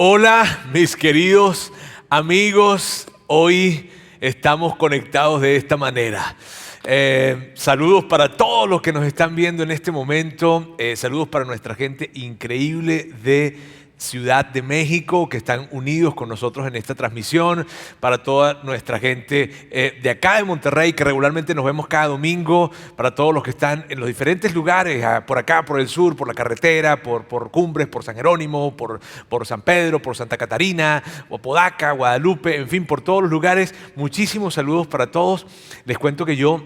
Hola, mis queridos amigos. Hoy estamos conectados de esta manera. Saludos para todos los que nos están viendo en este momento. Saludos para nuestra gente increíble de Ciudad de México que están unidos con nosotros en esta transmisión. Para toda nuestra gente de acá de Monterrey que regularmente nos vemos cada domingo. Para todos los que están en los diferentes lugares, por acá, por el sur, por la carretera, por Cumbres, por San Jerónimo, por San Pedro, por Santa Catarina, o Podaca, Guadalupe, en fin, por todos los lugares. Muchísimos saludos para todos. Les cuento que yo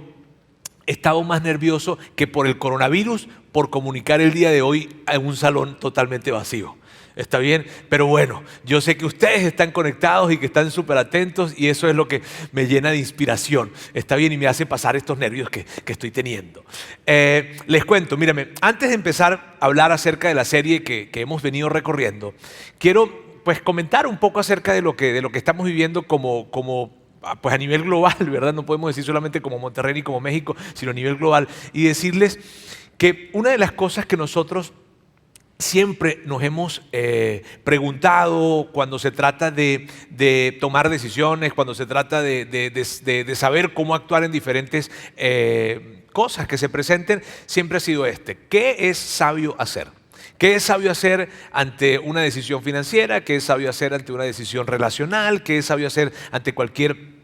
he estado más nervioso que por el coronavirus por comunicar el día de hoy en un salón totalmente vacío. ¿Está bien? Pero bueno, yo sé que ustedes están conectados y que están súper atentos y eso es lo que me llena de inspiración. ¿Está bien? Y me hace pasar estos nervios que estoy teniendo. Les cuento, mírame, antes de empezar a hablar acerca de la serie que hemos venido recorriendo, quiero pues comentar un poco acerca de lo que estamos viviendo como pues a nivel global, ¿verdad? No podemos decir solamente como Monterrey ni como México, sino a nivel global. Y decirles que una de las cosas que nosotros siempre nos hemos preguntado cuando se trata de tomar decisiones, cuando se trata de saber cómo actuar en diferentes cosas que se presenten, siempre ha sido ¿qué es sabio hacer? ¿Qué es sabio hacer ante una decisión financiera? ¿Qué es sabio hacer ante una decisión relacional? ¿Qué es sabio hacer ante cualquier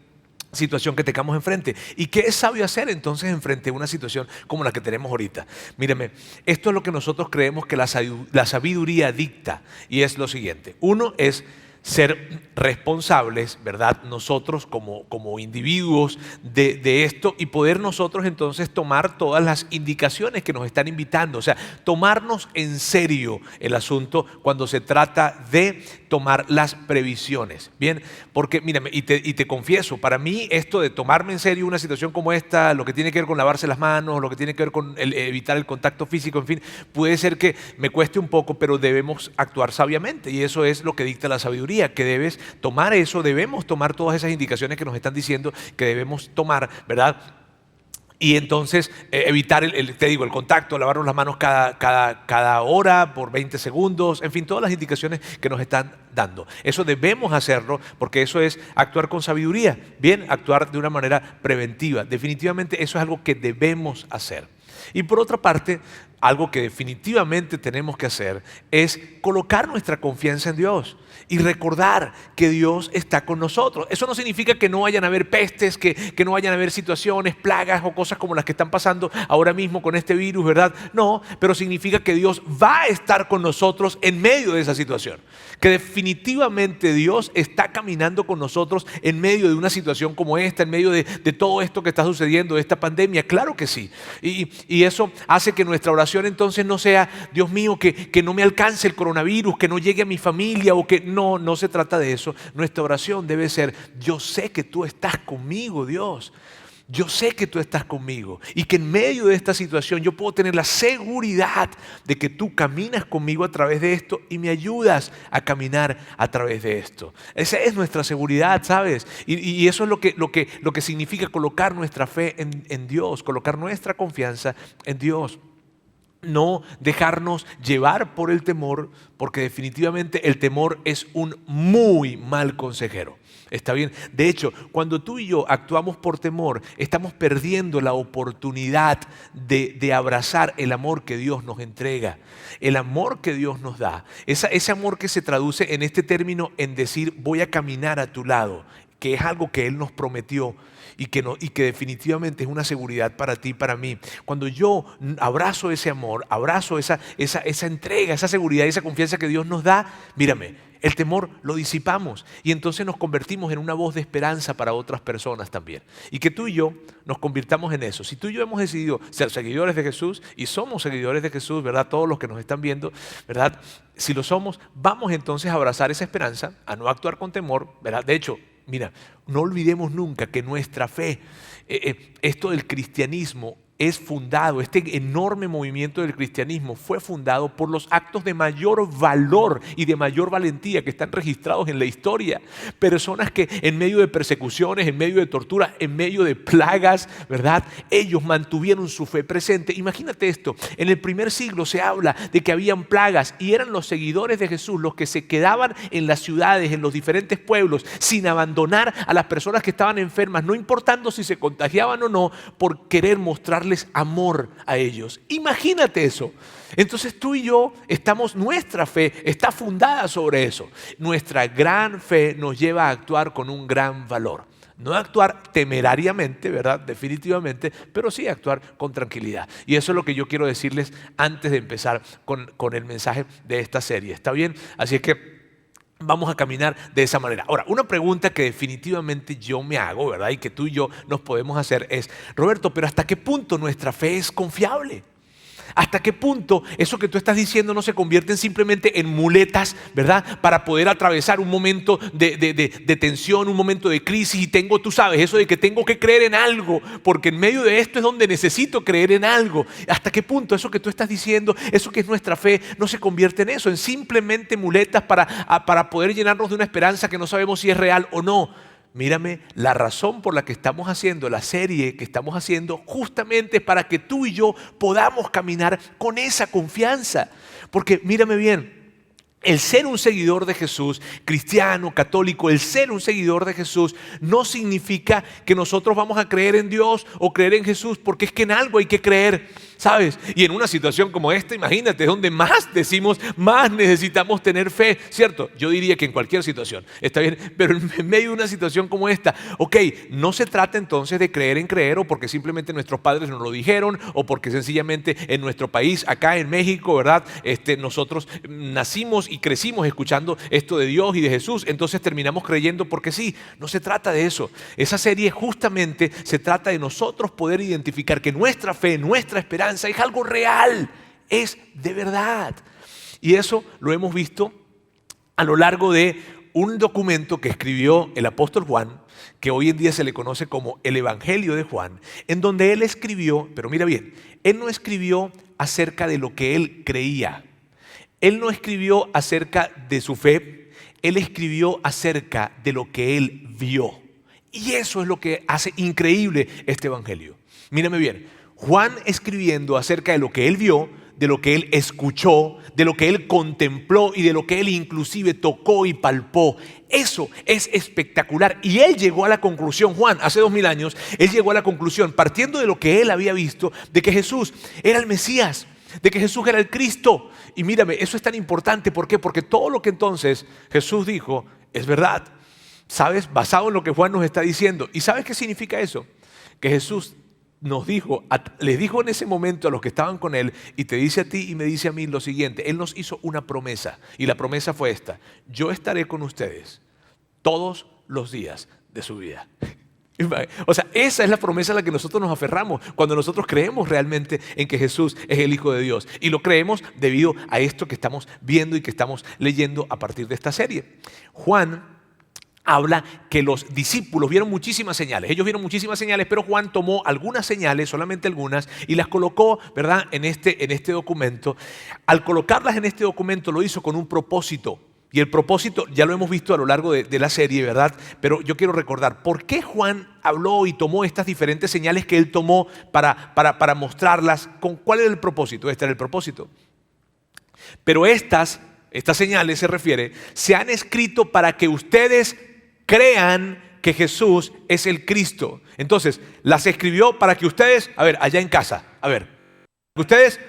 situación que tengamos enfrente? ¿Y qué es sabio hacer entonces enfrente a una situación como la que tenemos ahorita? Mírame, esto es lo que nosotros creemos que la sabiduría dicta y es lo siguiente. Uno es ser responsables, ¿verdad? Nosotros como individuos de esto y poder nosotros entonces tomar todas las indicaciones que nos están invitando. O sea, tomarnos en serio el asunto cuando se trata de tomar las previsiones. Bien, porque mírame, y te confieso, para mí esto de tomarme en serio una situación como esta, lo que tiene que ver con lavarse las manos, lo que tiene que ver con evitar el contacto físico, en fin, puede ser que me cueste un poco, pero debemos actuar sabiamente y eso es lo que dicta la sabiduría. Que debes tomar eso, debemos tomar todas esas indicaciones que nos están diciendo que debemos tomar, ¿verdad? Y entonces evitar el contacto, lavarnos las manos cada hora por 20 segundos, en fin, todas las indicaciones que nos están dando. Eso debemos hacerlo porque eso es actuar con sabiduría, bien, actuar de una manera preventiva. Definitivamente eso es algo que debemos hacer. Y por otra parte, algo que definitivamente tenemos que hacer es colocar nuestra confianza en Dios y recordar que Dios está con nosotros. Eso no significa que no vayan a haber pestes, que no vayan a haber situaciones, plagas o cosas como las que están pasando ahora mismo con este virus, ¿verdad? No, pero significa que Dios va a estar con nosotros en medio de esa situación. Que definitivamente Dios está caminando con nosotros en medio de una situación como esta, en medio de todo esto que está sucediendo, de esta pandemia. Claro que sí. Y eso hace que nuestra oración entonces no sea, Dios mío, que no me alcance el coronavirus, que no llegue a mi familia o que no se trata de eso. Nuestra oración debe ser, yo sé que tú estás conmigo, Dios. Yo sé que tú estás conmigo y que en medio de esta situación yo puedo tener la seguridad de que tú caminas conmigo a través de esto y me ayudas a caminar a través de esto. Esa es nuestra seguridad, ¿sabes? Y eso es lo que significa colocar nuestra fe en Dios, colocar nuestra confianza en Dios. No dejarnos llevar por el temor, porque definitivamente el temor es un muy mal consejero. ¿Está bien? De hecho, cuando tú y yo actuamos por temor, estamos perdiendo la oportunidad de abrazar el amor que Dios nos entrega, el amor que Dios nos da. Ese amor que se traduce en este término en decir, voy a caminar a tu lado, que es algo que Él nos prometió. Y que definitivamente es una seguridad para ti y para mí. Cuando yo abrazo ese amor, abrazo esa entrega, esa seguridad, esa confianza que Dios nos da, mírame, el temor lo disipamos y entonces nos convertimos en una voz de esperanza para otras personas también. Y que tú y yo nos convirtamos en eso. Si tú y yo hemos decidido ser seguidores de Jesús y somos seguidores de Jesús, ¿verdad? Todos los que nos están viendo, ¿verdad? Si lo somos, vamos entonces a abrazar esa esperanza, a no actuar con temor, ¿verdad? De hecho, mira, no olvidemos nunca que nuestra fe, esto del cristianismo, es fundado, este enorme movimiento del cristianismo fue fundado por los actos de mayor valor y de mayor valentía que están registrados en la historia. Personas que en medio de persecuciones, en medio de torturas, en medio de plagas, ¿verdad? Ellos mantuvieron su fe presente. Imagínate esto, en el primer siglo se habla de que habían plagas y eran los seguidores de Jesús los que se quedaban en las ciudades, en los diferentes pueblos, sin abandonar a las personas que estaban enfermas, no importando si se contagiaban o no, por querer mostrarles amor a ellos. Imagínate eso. Entonces tú y yo nuestra fe está fundada sobre eso. Nuestra gran fe nos lleva a actuar con un gran valor. No a actuar temerariamente, ¿verdad? Definitivamente, pero sí a actuar con tranquilidad. Y eso es lo que yo quiero decirles antes de empezar con el mensaje de esta serie. ¿Está bien? Así es que vamos a caminar de esa manera. Ahora, una pregunta que definitivamente yo me hago, ¿verdad? Y que tú y yo nos podemos hacer es, Roberto, pero ¿hasta qué punto nuestra fe es confiable? ¿Hasta qué punto eso que tú estás diciendo no se convierten simplemente en muletas, ¿verdad? Para poder atravesar un momento de tensión, un momento de crisis y tú sabes, eso de que tengo que creer en algo, porque en medio de esto es donde necesito creer en algo. ¿Hasta qué punto eso que tú estás diciendo, eso que es nuestra fe, no se convierte en eso, en simplemente muletas para poder llenarnos de una esperanza que no sabemos si es real o no? Mírame, la razón por la que estamos haciendo la serie que estamos haciendo justamente es para que tú y yo podamos caminar con esa confianza. Porque mírame bien, el ser un seguidor de Jesús, cristiano, católico, el ser un seguidor de Jesús no significa que nosotros vamos a creer en Dios o creer en Jesús, porque es que en algo hay que creer, ¿sabes? Y en una situación como esta, imagínate, es donde más decimos, más necesitamos tener fe, ¿cierto? Yo diría que en cualquier situación, está bien, pero en medio de una situación como esta, ok, no se trata entonces de creer en creer o porque simplemente nuestros padres nos lo dijeron o porque sencillamente en nuestro país, acá en México, ¿verdad? Nosotros nacimos y crecimos escuchando esto de Dios y de Jesús, entonces terminamos creyendo porque sí. No se trata de eso. Esa serie justamente se trata de nosotros poder identificar que nuestra fe, nuestra esperanza es algo real, es de verdad. Y eso lo hemos visto a lo largo de un documento que escribió el apóstol Juan, que hoy en día se le conoce como el Evangelio de Juan, en donde él escribió, pero mira bien, él no escribió acerca de lo que él creía. Él no escribió acerca de su fe, él escribió acerca de lo que él vio. Y eso es lo que hace increíble este evangelio. Mírame bien, Juan escribiendo acerca de lo que él vio, de lo que él escuchó, de lo que él contempló y de lo que él inclusive tocó y palpó. Eso es espectacular. Y él llegó a la conclusión, Juan, hace 2000 años, él llegó a la conclusión, partiendo de lo que él había visto, de que Jesús era el Mesías, de que Jesús era el Cristo. Y mírame, eso es tan importante. ¿Por qué? Porque todo lo que entonces Jesús dijo es verdad. ¿Sabes? Basado en lo que Juan nos está diciendo. ¿Y sabes qué significa eso? Que Jesús nos dijo, les dijo en ese momento a los que estaban con él, y te dice a ti y me dice a mí lo siguiente. Él nos hizo una promesa, y la promesa fue esta: yo estaré con ustedes todos los días de su vida. O sea, esa es la promesa a la que nosotros nos aferramos cuando nosotros creemos realmente en que Jesús es el Hijo de Dios. Y lo creemos debido a esto que estamos viendo y que estamos leyendo a partir de esta serie. Juan habla que los discípulos vieron muchísimas señales. Ellos vieron muchísimas señales, pero Juan tomó algunas señales, solamente algunas, y las colocó, ¿verdad?, en este documento. Al colocarlas en este documento lo hizo con un propósito. Y el propósito ya lo hemos visto a lo largo de la serie, ¿verdad? Pero yo quiero recordar, ¿por qué Juan habló y tomó estas diferentes señales que él tomó para mostrarlas? ¿Cuál era el propósito? Este era el propósito. Pero estas señales, se han escrito para que ustedes crean que Jesús es el Cristo. Entonces, las escribió para que ustedes, allá en casa, ustedes...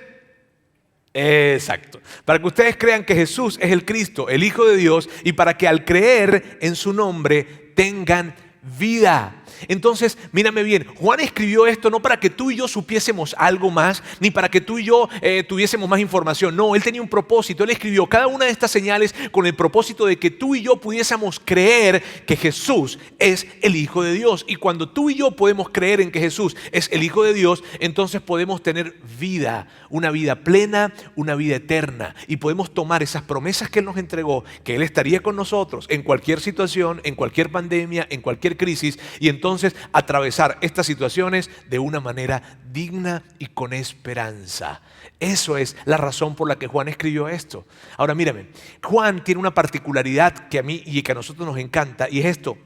Exacto. Para que ustedes crean que Jesús es el Cristo, el Hijo de Dios, y para que al creer en su nombre tengan vida. Entonces, mírame bien, Juan escribió esto no para que tú y yo supiésemos algo más, ni para que tú y yo tuviésemos más información. No, él tenía un propósito. Él escribió cada una de estas señales con el propósito de que tú y yo pudiésemos creer que Jesús es el Hijo de Dios. Y cuando tú y yo podemos creer en que Jesús es el Hijo de Dios, entonces podemos tener vida, una vida plena, una vida eterna. Y podemos tomar esas promesas que Él nos entregó, que Él estaría con nosotros en cualquier situación, en cualquier pandemia, en cualquier crisis. Y entonces entonces atravesar estas situaciones de una manera digna y con esperanza. Eso es la razón por la que Juan escribió esto. Ahora mírame, Juan tiene una particularidad que a mí y que a nosotros nos encanta, y es esto.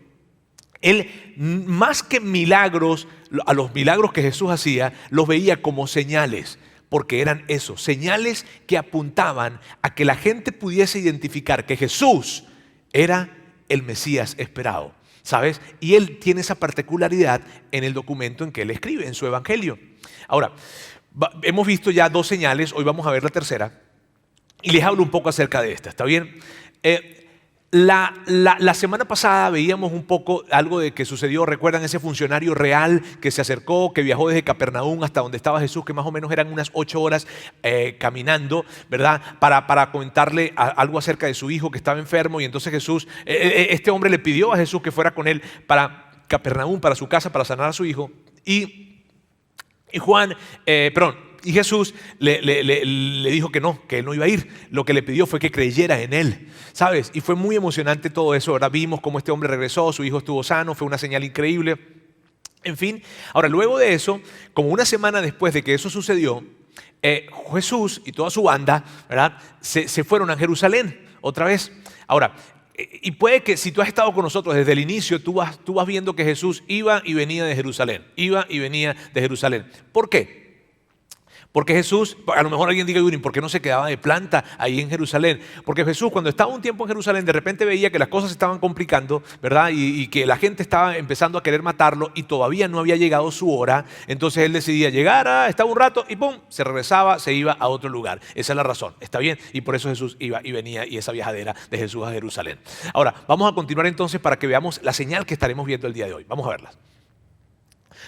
Él, más que milagros, a los milagros que Jesús hacía, los veía como señales, porque eran esos, señales que apuntaban a que la gente pudiese identificar que Jesús era el Mesías esperado, ¿sabes? Y él tiene esa particularidad en el documento en que él escribe, en su evangelio. Ahora, hemos visto ya 2 señales, hoy vamos a ver la tercera, y les hablo un poco acerca de esta, ¿está bien? La semana pasada veíamos un poco algo de que sucedió. ¿Recuerdan ese funcionario real que se acercó, que viajó desde Capernaum hasta donde estaba Jesús, que más o menos eran unas 8 horas caminando, ¿verdad? Para comentarle algo acerca de su hijo que estaba enfermo, y entonces Jesús, este hombre le pidió a Jesús que fuera con él para Capernaum, para su casa, para sanar a su hijo. Y Jesús le dijo que no, que él no iba a ir. Lo que le pidió fue que creyera en él, ¿sabes? Y fue muy emocionante todo eso. Ahora vimos cómo este hombre regresó, su hijo estuvo sano, fue una señal increíble. En fin, ahora luego de eso, como una semana después de que eso sucedió, Jesús y toda su banda, ¿verdad?, se fueron a Jerusalén otra vez. Ahora, y puede que si tú has estado con nosotros desde el inicio, tú vas viendo que Jesús iba y venía de Jerusalén, iba y venía de Jerusalén. ¿Por qué? Porque Jesús, a lo mejor alguien diga, ¿por qué no se quedaba de planta ahí en Jerusalén? Porque Jesús, cuando estaba un tiempo en Jerusalén, de repente veía que las cosas se estaban complicando, ¿verdad? Y que la gente estaba empezando a querer matarlo y todavía no había llegado su hora. Entonces él decidía llegar, estaba un rato y ¡pum!, se regresaba, se iba a otro lugar. Esa es la razón, ¿está bien? Y por eso Jesús iba y venía, y esa viajadera de Jesús a Jerusalén. Ahora, vamos a continuar entonces para que veamos la señal que estaremos viendo el día de hoy. Vamos a verlas.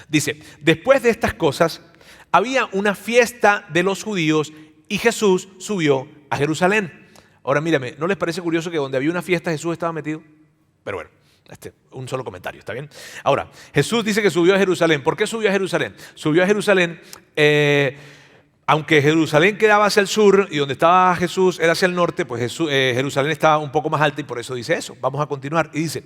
Dice, después de estas cosas, había una fiesta de los judíos y Jesús subió a Jerusalén. Ahora mírame, ¿no les parece curioso que donde había una fiesta Jesús estaba metido? Pero bueno, un solo comentario, ¿está bien? Ahora, Jesús dice que subió a Jerusalén. ¿Por qué subió a Jerusalén? Subió a Jerusalén, aunque Jerusalén quedaba hacia el sur y donde estaba Jesús era hacia el norte, pues Jerusalén estaba un poco más alta y por eso dice eso. Vamos a continuar. Y dice,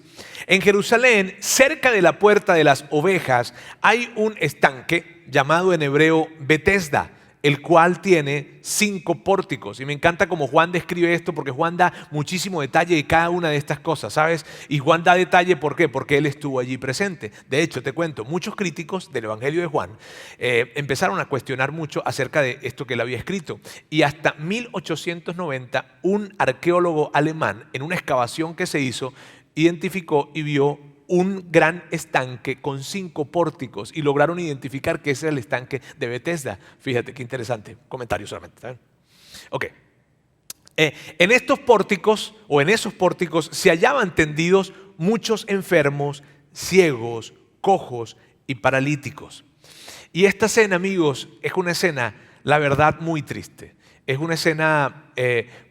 en Jerusalén, cerca de la puerta de las ovejas, hay un estanque llamado en hebreo Betesda, el cual tiene 5 pórticos. Y me encanta cómo Juan describe esto, porque Juan da muchísimo detalle de cada una de estas cosas, ¿sabes? Y Juan da detalle, ¿por qué? Porque él estuvo allí presente. De hecho, te cuento, muchos críticos del Evangelio de Juan empezaron a cuestionar mucho acerca de esto que él había escrito. Y hasta 1890, un arqueólogo alemán, en una excavación que se hizo, identificó y vio un gran estanque con 5 pórticos y lograron identificar que ese era el estanque de Betesda. Fíjate qué interesante, comentario solamente, ¿saben? Ok. En estos pórticos o en esos pórticos se hallaban tendidos muchos enfermos, ciegos, cojos y paralíticos. Y esta escena, amigos, es una escena, la verdad, muy triste. Es una escena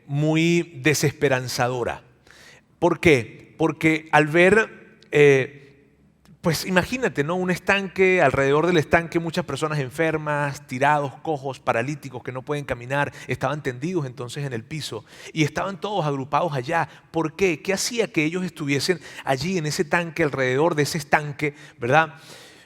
muy desesperanzadora. ¿Por qué? Porque al ver pues imagínate, ¿no?, un estanque, alrededor del estanque muchas personas enfermas, tirados, cojos, paralíticos que no pueden caminar, estaban tendidos entonces en el piso y estaban todos agrupados allá. ¿Por qué? ¿Qué hacía que ellos estuviesen allí en ese tanque, alrededor de ese estanque, verdad?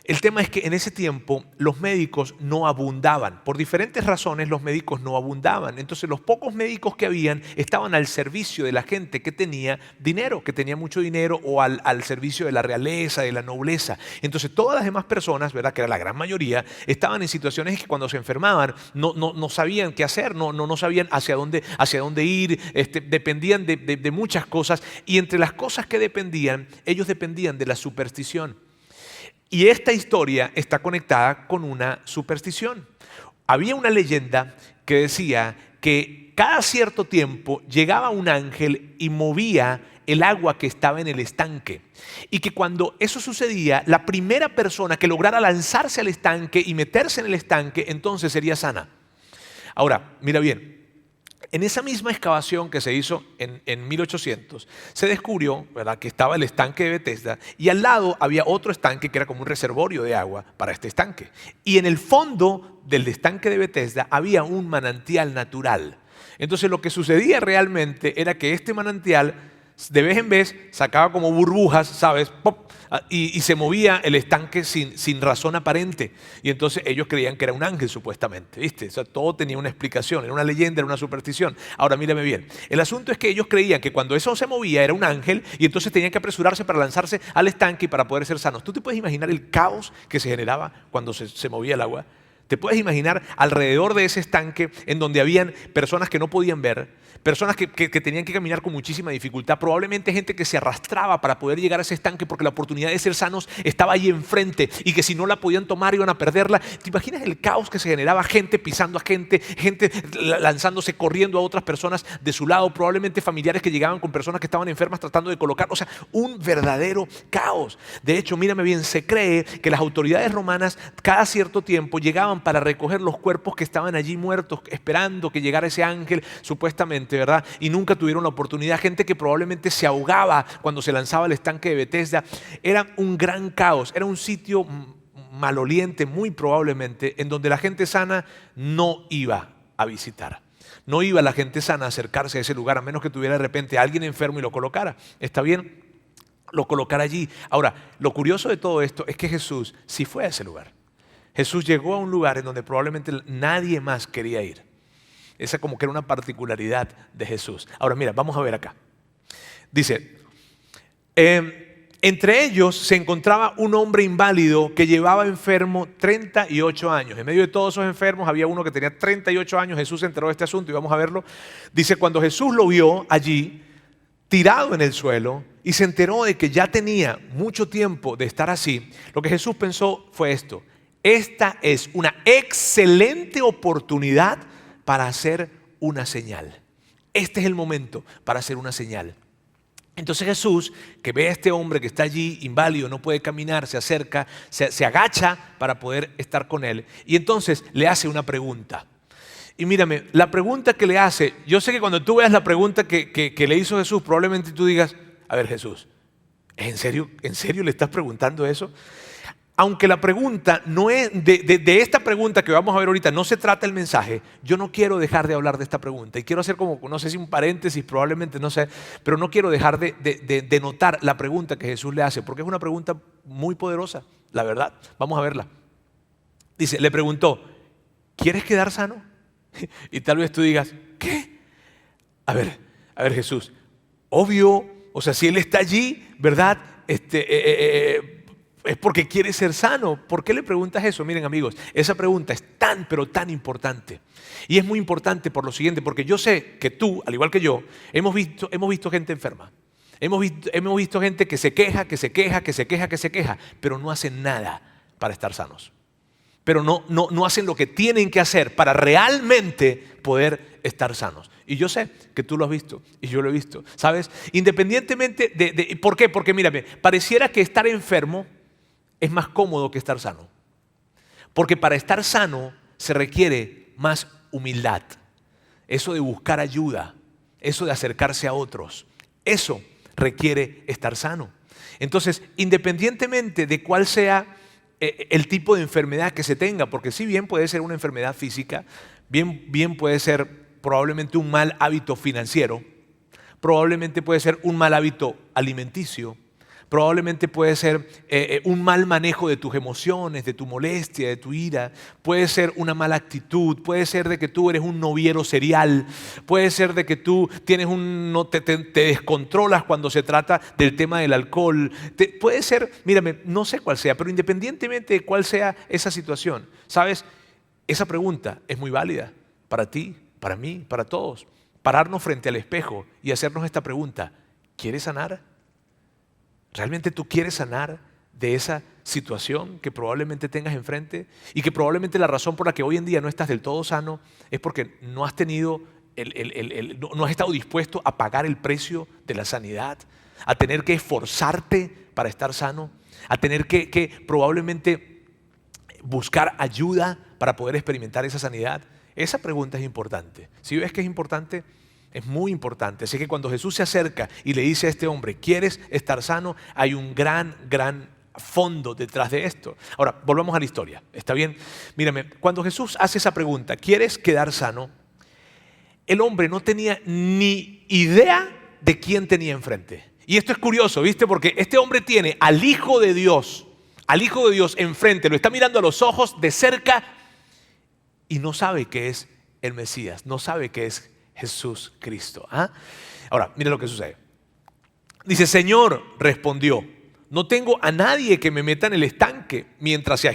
El tema es que en ese tiempo los médicos no abundaban. Por diferentes razones los médicos no abundaban. Entonces los pocos médicos que habían estaban al servicio de la gente que tenía dinero, que tenía mucho dinero, o al servicio de la realeza, de la nobleza. Entonces todas las demás personas, ¿verdad?, que era la gran mayoría, estaban en situaciones que cuando se enfermaban no sabían qué hacer, no sabían hacia dónde ir, dependían de muchas cosas, y entre las cosas que dependían, ellos dependían de la superstición. Y esta historia está conectada con una superstición. Había una leyenda que decía que cada cierto tiempo llegaba un ángel y movía el agua que estaba en el estanque. Y que cuando eso sucedía, la primera persona que lograra lanzarse al estanque y meterse en el estanque, entonces sería sana. Ahora, mira bien. En esa misma excavación que se hizo en 1800, se descubrió, ¿verdad?, que estaba el estanque de Betesda y al lado había otro estanque que era como un reservorio de agua para este estanque. Y en el fondo del estanque de Betesda había un manantial natural. Entonces lo que sucedía realmente era que este manantial de vez en vez sacaba como burbujas, ¿sabes? ¡Pop! Y se movía el estanque sin razón aparente. Y entonces ellos creían que era un ángel supuestamente, ¿viste? O sea, todo tenía una explicación, era una leyenda, era una superstición. Ahora mírame bien, el asunto es que ellos creían que cuando eso se movía era un ángel y entonces tenían que apresurarse para lanzarse al estanque y para poder ser sanos. ¿Tú te puedes imaginar el caos que se generaba cuando se movía el agua? ¿Te puedes imaginar alrededor de ese estanque en donde habían personas que no podían ver, personas que tenían que caminar con muchísima dificultad, probablemente gente que se arrastraba para poder llegar a ese estanque porque la oportunidad de ser sanos estaba ahí enfrente y que si no la podían tomar iban a perderla? ¿Te imaginas el caos que se generaba? Gente pisando a gente, gente lanzándose, corriendo a otras personas de su lado, probablemente familiares que llegaban con personas que estaban enfermas tratando de colocar, o sea, un verdadero caos. De hecho, mírame bien, se cree que las autoridades romanas cada cierto tiempo llegaban para recoger los cuerpos que estaban allí muertos, esperando que llegara ese ángel, supuestamente, ¿verdad? Y nunca tuvieron la oportunidad. Gente que probablemente se ahogaba cuando se lanzaba al estanque de Betesda. Era un gran caos, era un sitio maloliente, muy probablemente, en donde la gente sana no iba a visitar. No iba la gente sana a acercarse a ese lugar, a menos que tuviera de repente a alguien enfermo y lo colocara. ¿Está bien? Lo colocara allí. Ahora, lo curioso de todo esto es que Jesús sí fue a ese lugar. Jesús llegó a un lugar en donde probablemente nadie más quería ir. Esa como que era una particularidad de Jesús. Ahora mira, vamos a ver acá. Dice, entre ellos se encontraba un hombre inválido que llevaba enfermo 38 años. En medio de todos esos enfermos había uno que tenía 38 años. Jesús se enteró de este asunto y vamos a verlo. Dice, cuando Jesús lo vio allí, tirado en el suelo, y se enteró de que ya tenía mucho tiempo de estar así, lo que Jesús pensó fue esto: esta es una excelente oportunidad para hacer una señal. Este es el momento para hacer una señal. Entonces Jesús, que ve a este hombre que está allí inválido, no puede caminar, se acerca, se agacha para poder estar con él. Y entonces le hace una pregunta. Y mírame, la pregunta que le hace, yo sé que cuando tú veas la pregunta que le hizo Jesús, probablemente tú digas, a ver Jesús, ¿en serio le estás preguntando eso? Aunque la pregunta no es, de esta pregunta que vamos a ver ahorita, no se trata el mensaje, yo no quiero dejar de hablar de esta pregunta. Y quiero hacer como, no sé si un paréntesis, probablemente, no sé, pero no quiero dejar de notar la pregunta que Jesús le hace, porque es una pregunta muy poderosa, la verdad. Vamos a verla. Dice, le preguntó, ¿quieres quedar sano? Y tal vez tú digas, ¿qué? A ver Jesús, obvio, o sea, si Él está allí, ¿verdad? Es porque quiere ser sano. ¿Por qué le preguntas eso? Miren amigos, esa pregunta es tan, pero tan importante. Y es muy importante por lo siguiente, porque yo sé que tú, al igual que yo, hemos visto gente enferma. Hemos visto gente que se queja, pero no hacen nada para estar sanos. Pero no hacen lo que tienen que hacer para realmente poder estar sanos. Y yo sé que tú lo has visto y yo lo he visto, ¿sabes? Independientemente ¿por qué? Porque mírame, pareciera que estar enfermo es más cómodo que estar sano. Porque para estar sano se requiere más humildad. Eso de buscar ayuda, eso de acercarse a otros, eso requiere estar sano. Entonces, independientemente de cuál sea el tipo de enfermedad que se tenga, porque si bien puede ser una enfermedad física, bien puede ser probablemente un mal hábito financiero, probablemente puede ser un mal hábito alimenticio, probablemente puede ser un mal manejo de tus emociones, de tu molestia, de tu ira, puede ser una mala actitud, puede ser de que tú eres un noviero serial, puede ser de que tú tienes te descontrolas cuando se trata del tema del alcohol, puede ser, mírame, no sé cuál sea, pero independientemente de cuál sea esa situación, ¿sabes? Esa pregunta es muy válida para ti, para mí, para todos. Pararnos frente al espejo y hacernos esta pregunta: ¿quieres sanar? ¿Realmente tú quieres sanar de esa situación que probablemente tengas enfrente? Y que probablemente la razón por la que hoy en día no estás del todo sano es porque no has tenido, no has estado dispuesto a pagar el precio de la sanidad, a tener que esforzarte para estar sano, a tener que probablemente buscar ayuda para poder experimentar esa sanidad. Esa pregunta es importante. Si ves que es importante, es muy importante. Así que cuando Jesús se acerca y le dice a este hombre, ¿quieres estar sano? Hay un gran fondo detrás de esto. Ahora, volvamos a la historia. ¿Está bien? Mírame, cuando Jesús hace esa pregunta, ¿quieres quedar sano? El hombre no tenía ni idea de quién tenía enfrente. Y esto es curioso, ¿viste? Porque este hombre tiene al Hijo de Dios enfrente, lo está mirando a los ojos de cerca y no sabe que es el Mesías, no sabe que es Jesús Cristo. ¿Ah? Ahora, mire lo que sucede. Dice, Señor, respondió, no tengo a nadie que me meta en el estanque mientras se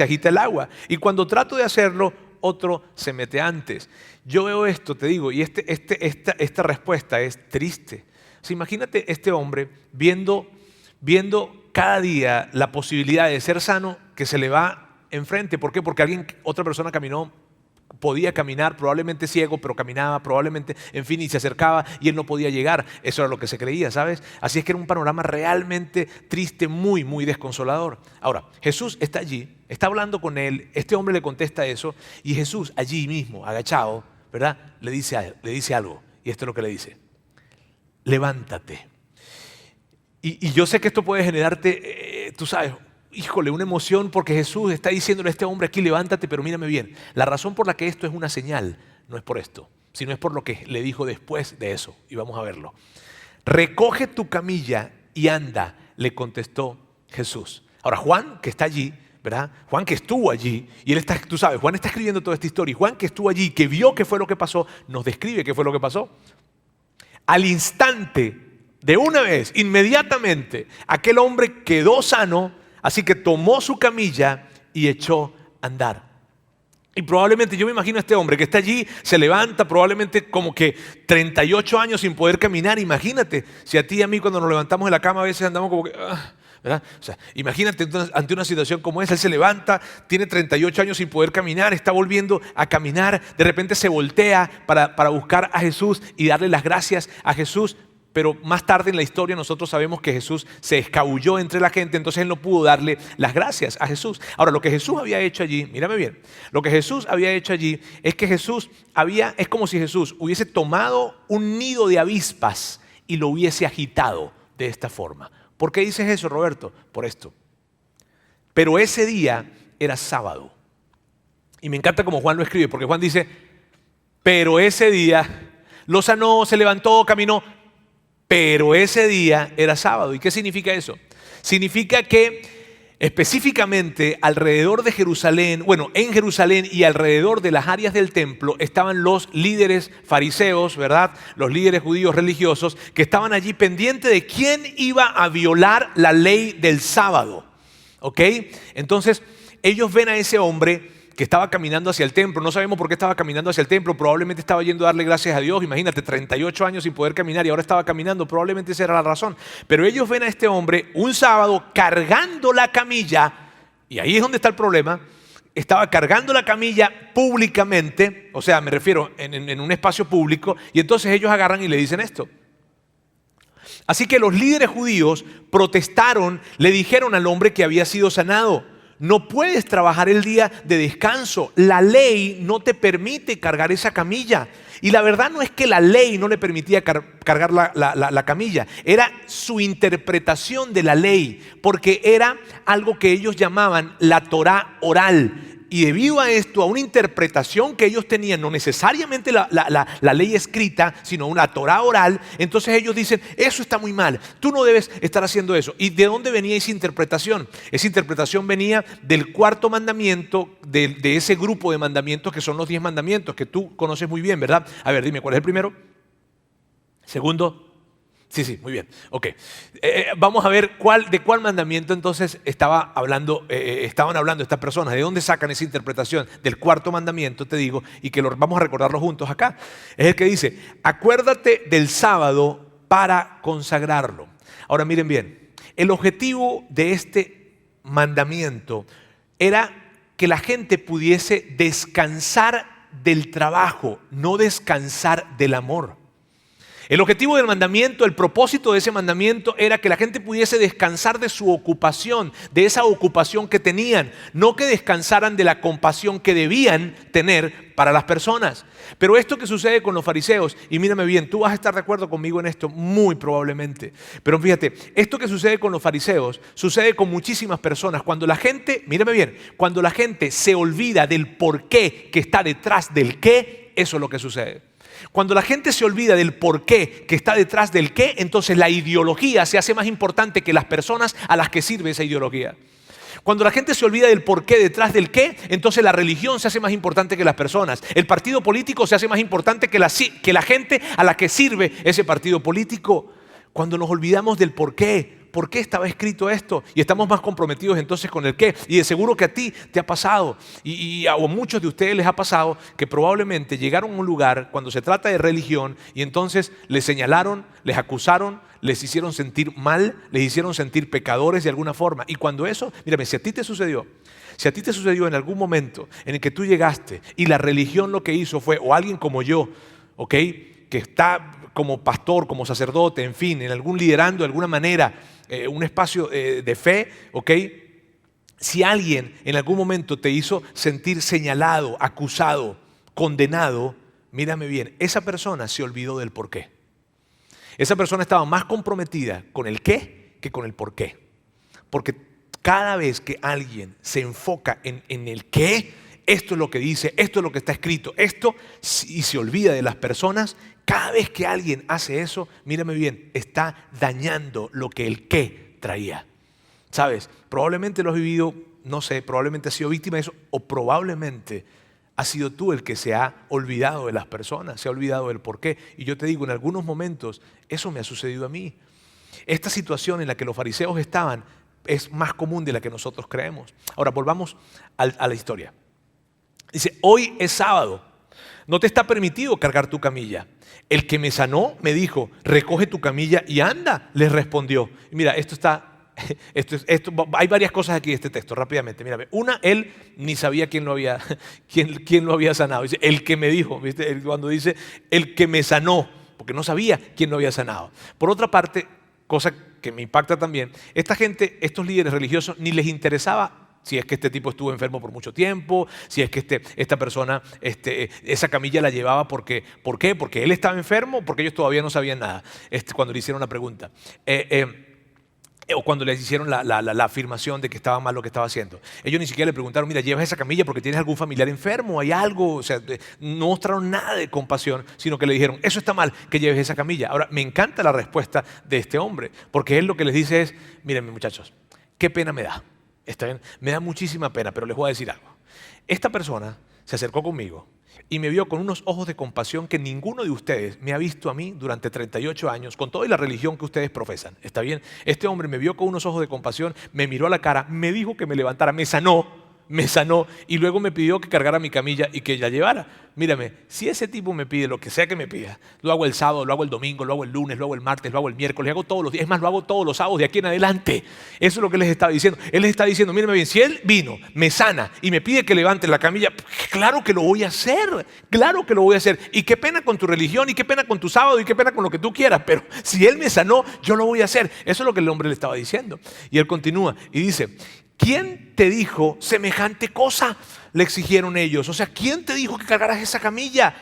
agita el agua. Y cuando trato de hacerlo, otro se mete antes. Yo veo esto, te digo, y esta respuesta es triste. O sea, imagínate este hombre viendo cada día la posibilidad de ser sano que se le va enfrente. ¿Por qué? Porque otra persona podía caminar, probablemente ciego, pero caminaba, probablemente, en fin, y se acercaba y él no podía llegar. Eso era lo que se creía, ¿sabes? Así es que era un panorama realmente triste, muy, muy desconsolador. Ahora, Jesús está allí, está hablando con él, este hombre le contesta eso, y Jesús allí mismo, agachado, ¿verdad? Le dice algo, y esto es lo que le dice. Levántate. Y yo sé que esto puede generarte, tú sabes, híjole, una emoción porque Jesús está diciéndole a este hombre aquí, levántate, pero mírame bien. La razón por la que esto es una señal no es por esto, sino es por lo que le dijo después de eso. Y vamos a verlo. Recoge tu camilla y anda, le contestó Jesús. Ahora, Juan, que está allí, ¿verdad? Juan que estuvo allí, y él está, tú sabes, Juan está escribiendo toda esta historia, y Juan que estuvo allí, que vio qué fue lo que pasó, nos describe qué fue lo que pasó. Al instante, de una vez, inmediatamente, aquel hombre quedó sano, así que tomó su camilla y echó a andar. Y probablemente yo me imagino a este hombre que está allí, se levanta probablemente como que 38 años sin poder caminar. Imagínate, si a ti y a mí cuando nos levantamos de la cama a veces andamos como que... ¿verdad? O sea, imagínate ante una situación como esa, él se levanta, tiene 38 años sin poder caminar, está volviendo a caminar, de repente se voltea para buscar a Jesús y darle las gracias a Jesús. Pero más tarde en la historia nosotros sabemos que Jesús se escabulló entre la gente, entonces él no pudo darle las gracias a Jesús. Ahora, lo que Jesús había hecho allí, mírame bien, lo que Jesús había hecho allí es que es como si Jesús hubiese tomado un nido de avispas y lo hubiese agitado de esta forma. ¿Por qué dices eso, Roberto? Por esto. Pero ese día era sábado. Y me encanta como Juan lo escribe, porque Juan dice, pero ese día lo sanó, se levantó, caminó. Pero ese día era sábado. ¿Y qué significa eso? Significa que específicamente alrededor de Jerusalén, en Jerusalén y alrededor de las áreas del templo estaban los líderes fariseos, ¿verdad? Los líderes judíos religiosos que estaban allí pendientes de quién iba a violar la ley del sábado. ¿Ok? Entonces ellos ven a ese hombre que estaba caminando hacia el templo. No sabemos por qué estaba caminando hacia el templo. Probablemente estaba yendo a darle gracias a Dios. Imagínate, 38 años sin poder caminar y ahora estaba caminando. Probablemente esa era la razón. Pero ellos ven a este hombre un sábado cargando la camilla. Y ahí es donde está el problema. Estaba cargando la camilla públicamente. O sea, me refiero en un espacio público. Y entonces ellos agarran y le dicen esto. Así que los líderes judíos protestaron, le dijeron al hombre que había sido sanado: no puedes trabajar el día de descanso. La ley no te permite cargar esa camilla. Y la verdad no es que la ley no le permitía cargar la camilla. Era su interpretación de la ley. Porque era algo que ellos llamaban la Torá oral. Y debido a esto, a una interpretación que ellos tenían, no necesariamente la ley escrita, sino una Torá oral, entonces ellos dicen, eso está muy mal, tú no debes estar haciendo eso. ¿Y de dónde venía esa interpretación? Esa interpretación venía del cuarto mandamiento, de ese grupo de mandamientos que son los 10 mandamientos, que tú conoces muy bien, ¿verdad? A ver, dime, ¿cuál es el primero? ¿Segundo? Sí, muy bien. Ok. Vamos a ver de cuál mandamiento entonces estaban hablando estas personas. ¿De dónde sacan esa interpretación? Del cuarto mandamiento, te digo, y que vamos a recordarlo juntos acá. Es el que dice, acuérdate del sábado para consagrarlo. Ahora miren bien, el objetivo de este mandamiento era que la gente pudiese descansar del trabajo, no descansar del amor. El objetivo del mandamiento, el propósito de ese mandamiento era que la gente pudiese descansar de su ocupación, de esa ocupación que tenían, no que descansaran de la compasión que debían tener para las personas. Pero esto que sucede con los fariseos, y mírame bien, tú vas a estar de acuerdo conmigo en esto, muy probablemente. Pero fíjate, esto que sucede con los fariseos, sucede con muchísimas personas. Cuando la gente, mírame bien, cuando la gente se olvida del por qué que está detrás del qué, eso es lo que sucede. Cuando la gente se olvida del por qué que está detrás del qué, entonces la ideología se hace más importante que las personas a las que sirve esa ideología. Cuando la gente se olvida del por qué detrás del qué, entonces la religión se hace más importante que las personas. El partido político se hace más importante que la gente a la que sirve ese partido político. Cuando nos olvidamos del por qué estaba escrito esto, y estamos más comprometidos entonces con el qué. Y de seguro que a ti te ha pasado, y a muchos de ustedes les ha pasado, que probablemente llegaron a un lugar cuando se trata de religión y entonces les señalaron, les acusaron, les hicieron sentir mal, les hicieron sentir pecadores de alguna forma. Y cuando eso, mírame, si a ti te sucedió en algún momento en el que tú llegaste y la religión lo que hizo fue, o alguien como yo, ¿ok?, que está como pastor, como sacerdote, en fin, en algún liderando de alguna manera un espacio de fe, ¿ok? Si alguien en algún momento te hizo sentir señalado, acusado, condenado, mírame bien, esa persona se olvidó del por qué. Esa persona estaba más comprometida con el qué que con el por qué. Porque cada vez que alguien se enfoca en el qué, esto es lo que dice, esto es lo que está escrito, esto, y se olvida de las personas, cada vez que alguien hace eso, mírame bien, está dañando lo que el qué traía. ¿Sabes? Probablemente lo has vivido, no sé, probablemente has sido víctima de eso, o probablemente has sido tú el que se ha olvidado de las personas, se ha olvidado del por qué. Y yo te digo, en algunos momentos eso me ha sucedido a mí. Esta situación en la que los fariseos estaban es más común de la que nosotros creemos. Ahora volvamos a la historia. Dice, hoy es sábado, no te está permitido cargar tu camilla. El que me sanó me dijo, recoge tu camilla y anda, les respondió. Y mira, hay varias cosas aquí de este texto, rápidamente. Mírame. Una, él ni sabía quién lo había sanado. Dice, el que me dijo, ¿viste? Cuando dice, el que me sanó, porque no sabía quién lo había sanado. Por otra parte, cosa que me impacta también, esta gente, estos líderes religiosos, ni les interesaba si es que este tipo estuvo enfermo por mucho tiempo, si es que esta persona, esa camilla la llevaba ¿por qué? Porque él estaba enfermo, porque ellos todavía no sabían nada cuando le hicieron la pregunta. O cuando les hicieron la afirmación de que estaba mal lo que estaba haciendo. Ellos ni siquiera le preguntaron, mira, ¿llevas esa camilla porque tienes algún familiar enfermo? ¿Hay algo? O sea, no mostraron nada de compasión, sino que le dijeron, eso está mal, que lleves esa camilla. Ahora, me encanta la respuesta de este hombre, porque él lo que les dice es, miren muchachos, qué pena me da. ¿Está bien? Me da muchísima pena, pero les voy a decir algo. Esta persona se acercó conmigo y me vio con unos ojos de compasión que ninguno de ustedes me ha visto a mí durante 38 años, con toda la religión que ustedes profesan. ¿Está bien? Este hombre me vio con unos ojos de compasión, me miró a la cara, me dijo que me levantara, me sanó y luego me pidió que cargara mi camilla y que la llevara. Mírame, si ese tipo me pide lo que sea que me pida, lo hago el sábado, lo hago el domingo, lo hago el lunes, lo hago el martes, lo hago el miércoles, lo hago todos los días. Es más, lo hago todos los sábados de aquí en adelante. Eso es lo que les estaba diciendo. Él les está diciendo, mírame bien, si él vino, me sana y me pide que levante la camilla, claro que lo voy a hacer, claro que lo voy a hacer. Y qué pena con tu religión, y qué pena con tu sábado, y qué pena con lo que tú quieras, pero si él me sanó, yo lo voy a hacer. Eso es lo que el hombre le estaba diciendo. Y él continúa y dice, ¿quién te dijo semejante cosa? Le exigieron ellos. O sea, ¿quién te dijo que cargaras esa camilla?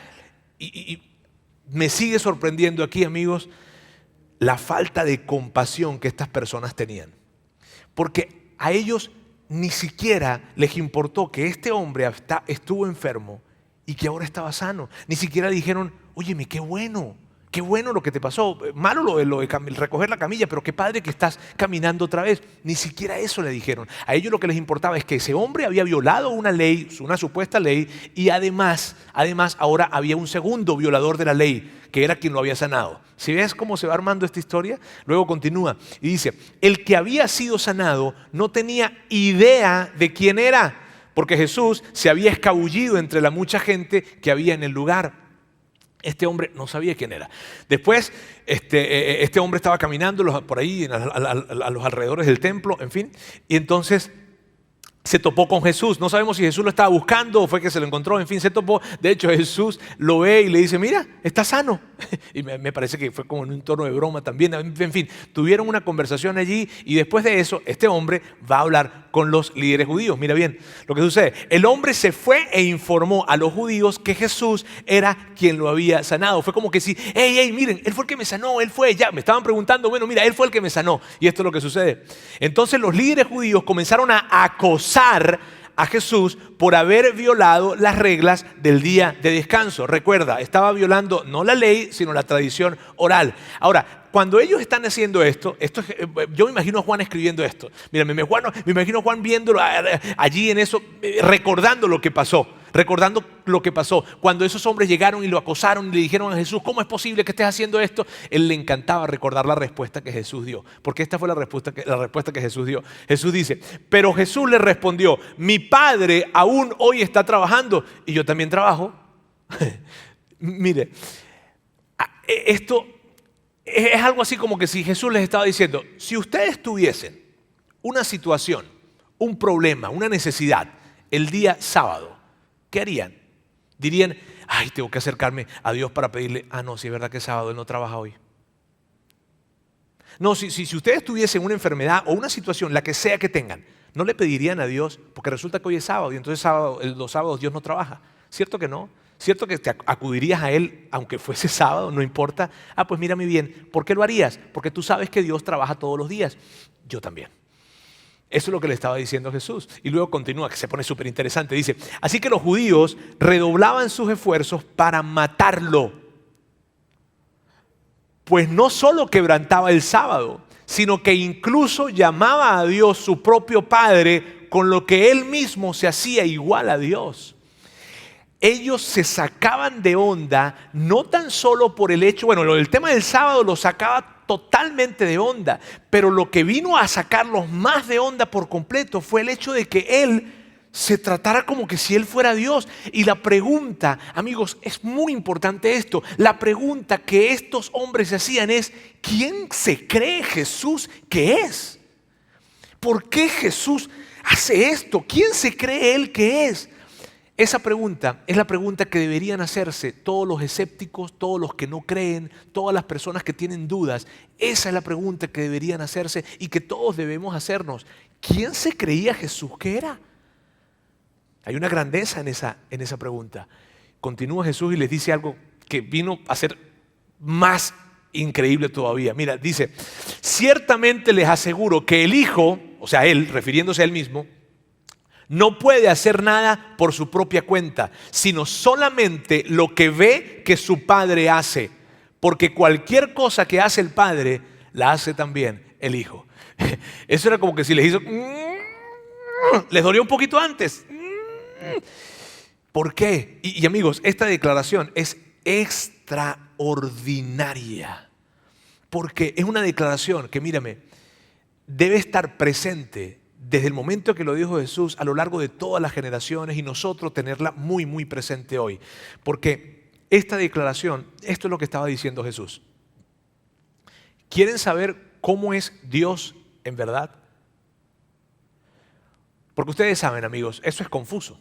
Y me sigue sorprendiendo aquí, amigos, la falta de compasión que estas personas tenían. Porque a ellos ni siquiera les importó que este hombre estuvo enfermo y que ahora estaba sano. Ni siquiera dijeron, óyeme, qué bueno lo que te pasó. Malo lo de recoger la camilla, pero qué padre que estás caminando otra vez. Ni siquiera eso le dijeron. A ellos lo que les importaba es que ese hombre había violado una ley, una supuesta ley, y además ahora había un segundo violador de la ley, que era quien lo había sanado. ¿Sí ves cómo se va armando esta historia? Luego continúa y dice, el que había sido sanado no tenía idea de quién era, porque Jesús se había escabullido entre la mucha gente que había en el lugar. Este hombre no sabía quién era. Después, este hombre estaba caminando por ahí a los alrededores del templo, en fin, y entonces se topó con Jesús. No sabemos si Jesús lo estaba buscando o fue que se lo encontró. En fin, se topó. De hecho, Jesús lo ve y le dice, mira, está sano. Y me parece que fue como en un tono de broma también. En fin, tuvieron una conversación allí y después de eso, este hombre va a hablar con los líderes judíos. Mira bien lo que sucede. El hombre se fue e informó a los judíos que Jesús era quien lo había sanado. Fue como que sí, hey, miren, él fue el que me sanó, él fue. Ya, me estaban preguntando, bueno, mira, él fue el que me sanó. Y esto es lo que sucede. Entonces los líderes judíos comenzaron a acosar a Jesús por haber violado las reglas del día de descanso. Recuerda, estaba violando no la ley, sino la tradición oral. Ahora, cuando ellos están haciendo esto yo me imagino a Juan escribiendo esto. Mira, me imagino a Juan viéndolo allí en eso, recordando lo que pasó. Recordando lo que pasó. Cuando esos hombres llegaron y lo acosaron y le dijeron a Jesús, ¿cómo es posible que estés haciendo esto? Él le encantaba recordar la respuesta que Jesús dio. Porque esta fue la respuesta que Jesús dio. Jesús dice, pero Jesús le respondió, mi Padre aún hoy está trabajando y yo también trabajo. Mire, esto es algo así como que si Jesús les estaba diciendo, si ustedes tuviesen una situación, un problema, una necesidad el día sábado, ¿qué harían? Dirían, ay, tengo que acercarme a Dios para pedirle, no, si es verdad que es sábado, Él no trabaja hoy. No, si ustedes tuviesen una enfermedad o una situación, la que sea que tengan, no le pedirían a Dios, porque resulta que hoy es sábado y entonces los sábados Dios no trabaja. ¿Cierto que no? ¿Cierto que te acudirías a Él aunque fuese sábado? No importa. Pues mírame bien, ¿por qué lo harías? Porque tú sabes que Dios trabaja todos los días. Yo también. Eso es lo que le estaba diciendo Jesús. Y luego continúa, que se pone súper interesante. Dice, así que los judíos redoblaban sus esfuerzos para matarlo. Pues no solo quebrantaba el sábado, sino que incluso llamaba a Dios su propio Padre, con lo que Él mismo se hacía igual a Dios. Ellos se sacaban de onda, no tan solo por el hecho, el tema del sábado lo sacaba totalmente de onda, pero lo que vino a sacarlos más de onda por completo fue el hecho de que Él se tratara como que si Él fuera Dios. Y la pregunta, amigos, es muy importante esto, la pregunta que estos hombres se hacían es, ¿quién se cree Jesús que es? ¿Por qué Jesús hace esto? ¿Quién se cree Él que es? Esa pregunta es la pregunta que deberían hacerse todos los escépticos, todos los que no creen, todas las personas que tienen dudas. Esa es la pregunta que deberían hacerse y que todos debemos hacernos. ¿Quién se creía Jesús que era? Hay una grandeza en esa pregunta. Continúa Jesús y les dice algo que vino a ser más increíble todavía. Mira, dice, ciertamente les aseguro que el Hijo, o sea, Él, refiriéndose a Él mismo, no puede hacer nada por su propia cuenta, sino solamente lo que ve que su Padre hace. Porque cualquier cosa que hace el Padre, la hace también el Hijo. Eso era como que si les hizo... les dolió un poquito antes. ¿Por qué? Y amigos, esta declaración es extraordinaria. Porque es una declaración que, mírame, debe estar presente desde el momento que lo dijo Jesús a lo largo de todas las generaciones y nosotros tenerla muy, muy presente hoy. Porque esta declaración, esto es lo que estaba diciendo Jesús. ¿Quieren saber cómo es Dios en verdad? Porque ustedes saben, amigos, eso es confuso.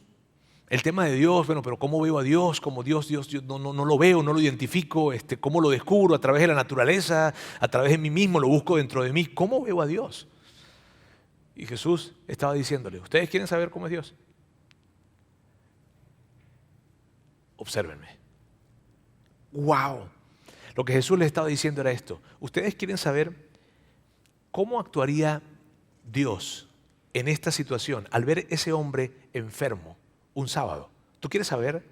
El tema de Dios, pero ¿cómo veo a Dios? Como Dios yo no lo veo, no lo identifico. ¿Cómo lo descubro? A través de la naturaleza, a través de mí mismo, lo busco dentro de mí. ¿Cómo veo a Dios? Y Jesús estaba diciéndole, ¿ustedes quieren saber cómo es Dios? Obsérvenme. ¡Wow! Lo que Jesús les estaba diciendo era esto. ¿Ustedes quieren saber cómo actuaría Dios en esta situación al ver ese hombre enfermo un sábado? ¿Tú quieres saber?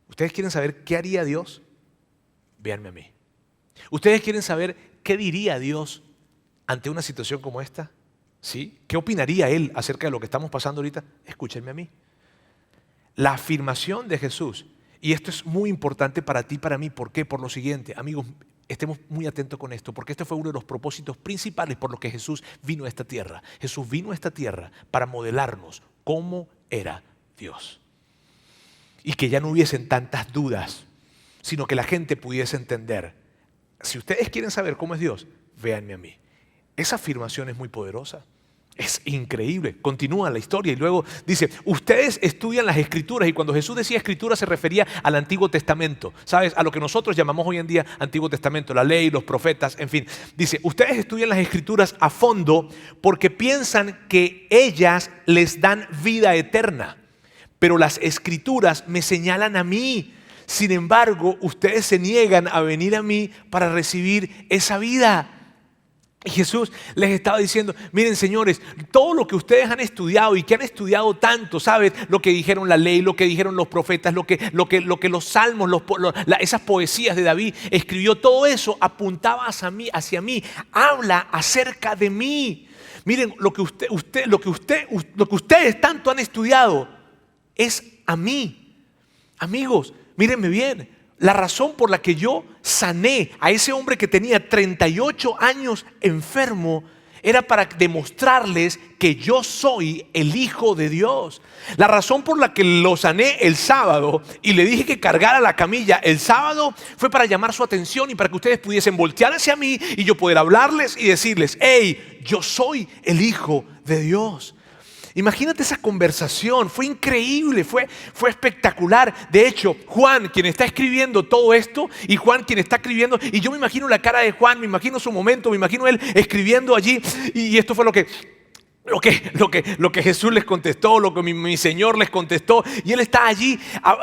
¿Ustedes quieren saber qué haría Dios? Véanme a mí. ¿Ustedes quieren saber qué diría Dios ante una situación como esta? ¿Sí? ¿Qué opinaría Él acerca de lo que estamos pasando ahorita? Escúchenme a mí. La afirmación de Jesús, y esto es muy importante para ti y para mí. ¿Por qué? Por lo siguiente, amigos, estemos muy atentos con esto, porque este fue uno de los propósitos principales por los que Jesús vino a esta tierra. Jesús vino a esta tierra para modelarnos cómo era Dios. Y que ya no hubiesen tantas dudas, sino que la gente pudiese entender. Si ustedes quieren saber cómo es Dios, véanme a mí. Esa afirmación es muy poderosa. Es increíble. Continúa la historia y luego dice, ustedes estudian las Escrituras. Y cuando Jesús decía Escritura se refería al Antiguo Testamento. ¿Sabes? A lo que nosotros llamamos hoy en día Antiguo Testamento, la ley, los profetas, en fin. Dice, ustedes estudian las Escrituras a fondo porque piensan que ellas les dan vida eterna. Pero las Escrituras me señalan a mí. Sin embargo, ustedes se niegan a venir a mí para recibir esa vida. Y Jesús les estaba diciendo, miren señores, todo lo que ustedes han estudiado y que han estudiado tanto, ¿sabes? Lo que dijeron la ley, lo que dijeron los profetas, lo que los salmos, esas poesías de David escribió, todo eso apuntaba hacia mí, habla acerca de mí. Miren, lo que ustedes tanto han estudiado es a mí. Amigos, mírenme bien. La razón por la que yo sané a ese hombre que tenía 38 años enfermo era para demostrarles que yo soy el Hijo de Dios. La razón por la que lo sané el sábado y le dije que cargara la camilla el sábado fue para llamar su atención y para que ustedes pudiesen voltear hacia mí y yo poder hablarles y decirles, hey, yo soy el Hijo de Dios. Imagínate esa conversación, fue increíble, fue espectacular. De hecho, Juan, quien está escribiendo todo esto, y Juan quien está escribiendo, y yo me imagino la cara de Juan, me imagino su momento, me imagino él escribiendo allí, y esto fue lo que Jesús les contestó, lo que mi Señor les contestó, y él está allí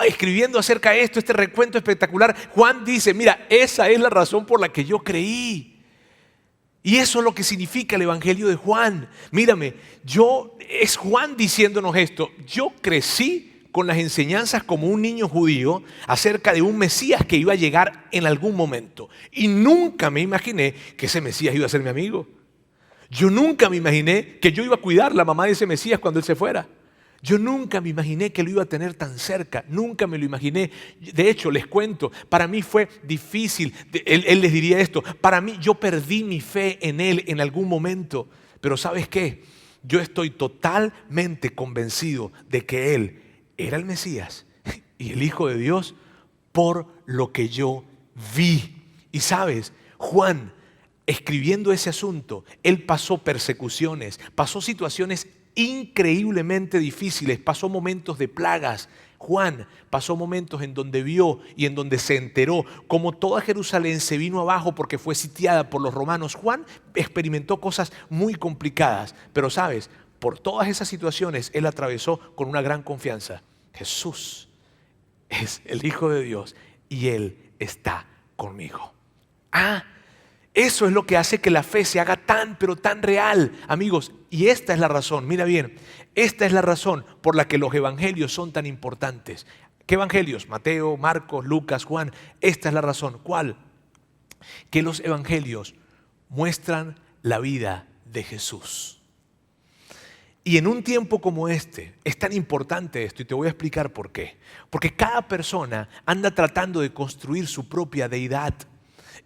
escribiendo acerca de esto, este recuento espectacular. Juan dice, mira, esa es la razón por la que yo creí. Y eso es lo que significa el Evangelio de Juan. Mírame, es Juan diciéndonos esto. Yo crecí con las enseñanzas como un niño judío acerca de un Mesías que iba a llegar en algún momento. Y nunca me imaginé que ese Mesías iba a ser mi amigo. Yo nunca me imaginé que yo iba a cuidar la mamá de ese Mesías cuando él se fuera. Yo nunca me imaginé que lo iba a tener tan cerca, nunca me lo imaginé. De hecho, les cuento, para mí fue difícil, él les diría esto, para mí yo perdí mi fe en él en algún momento, pero ¿sabes qué? Yo estoy totalmente convencido de que él era el Mesías y el Hijo de Dios por lo que yo vi. Y sabes, Juan, escribiendo ese asunto, él pasó persecuciones, pasó situaciones increíblemente difíciles, pasó momentos de plagas. Juan pasó momentos en donde vio y en donde se enteró cómo toda Jerusalén se vino abajo porque fue sitiada por los romanos. Juan experimentó cosas muy complicadas, pero sabes, por todas esas situaciones él atravesó con una gran confianza. Jesús es el Hijo de Dios y Él está conmigo. Eso es lo que hace que la fe se haga tan, pero tan real, amigos. Y esta es la razón, mira bien, esta es la razón por la que los evangelios son tan importantes. ¿Qué evangelios? Mateo, Marcos, Lucas, Juan. Esta es la razón. ¿Cuál? Que los evangelios muestran la vida de Jesús. Y en un tiempo como este, es tan importante esto y te voy a explicar por qué. Porque cada persona anda tratando de construir su propia deidad.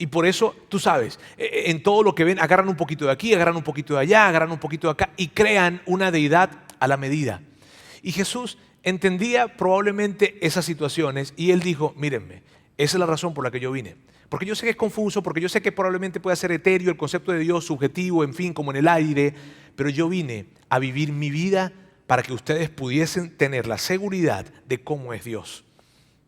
Y por eso, tú sabes, en todo lo que ven, agarran un poquito de aquí, agarran un poquito de allá, agarran un poquito de acá y crean una deidad a la medida. Y Jesús entendía probablemente esas situaciones y Él dijo, mírenme, esa es la razón por la que yo vine. Porque yo sé que es confuso, porque yo sé que probablemente pueda ser etéreo el concepto de Dios, subjetivo, en fin, como en el aire, pero yo vine a vivir mi vida para que ustedes pudiesen tener la seguridad de cómo es Dios.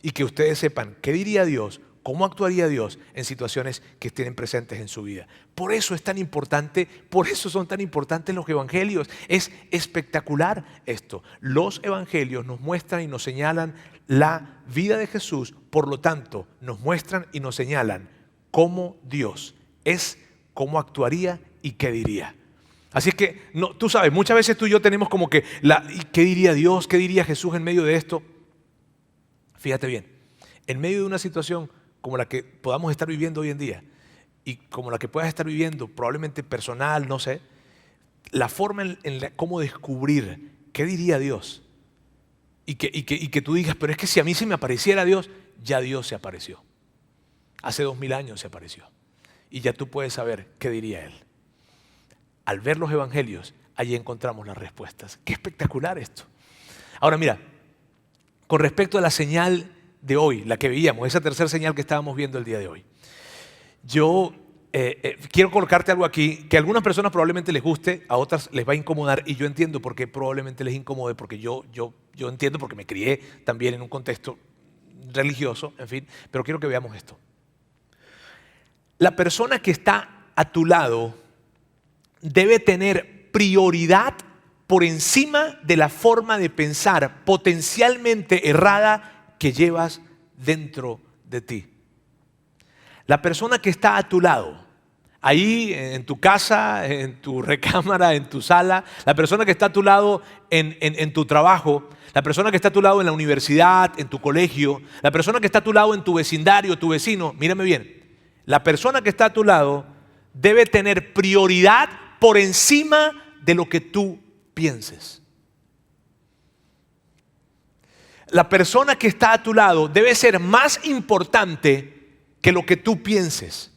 Y que ustedes sepan qué diría Dios, cómo actuaría Dios en situaciones que estén presentes en su vida. Por eso es tan importante, por eso son tan importantes los evangelios. Es espectacular esto. Los evangelios nos muestran y nos señalan la vida de Jesús, por lo tanto, nos muestran y nos señalan cómo Dios es, cómo actuaría y qué diría. Así que, tú sabes, muchas veces tú y yo tenemos como que, ¿qué diría Dios? ¿Qué diría Jesús en medio de esto? Fíjate bien, en medio de una situación como la que podamos estar viviendo hoy en día y como la que puedas estar viviendo, probablemente personal, no sé, la forma en cómo descubrir qué diría Dios y que tú digas, pero es que si a mí se me apareciera Dios, ya Dios se apareció. Hace 2000 años se apareció y ya tú puedes saber qué diría Él. Al ver los evangelios, allí encontramos las respuestas. Qué espectacular esto. Ahora mira, con respecto a la señal de hoy, la que veíamos, esa tercera señal que estábamos viendo el día de hoy. Yo quiero colocarte algo aquí que a algunas personas probablemente les guste, a otras les va a incomodar y yo entiendo por qué probablemente les incomode, porque yo entiendo porque me crié también en un contexto religioso, en fin, pero quiero que veamos esto. La persona que está a tu lado debe tener prioridad por encima de la forma de pensar potencialmente errada que llevas dentro de ti. La persona que está a tu lado, Ahí en tu casa, en tu recámara, en tu sala, la persona que está a tu lado en tu trabajo, la persona que está a tu lado en la universidad, en tu colegio, la persona que está a tu lado en tu vecindario, tu vecino, mírame bien, la persona que está a tu lado debe tener prioridad por encima de lo que tú pienses. La persona que está a tu lado debe ser más importante que lo que tú pienses.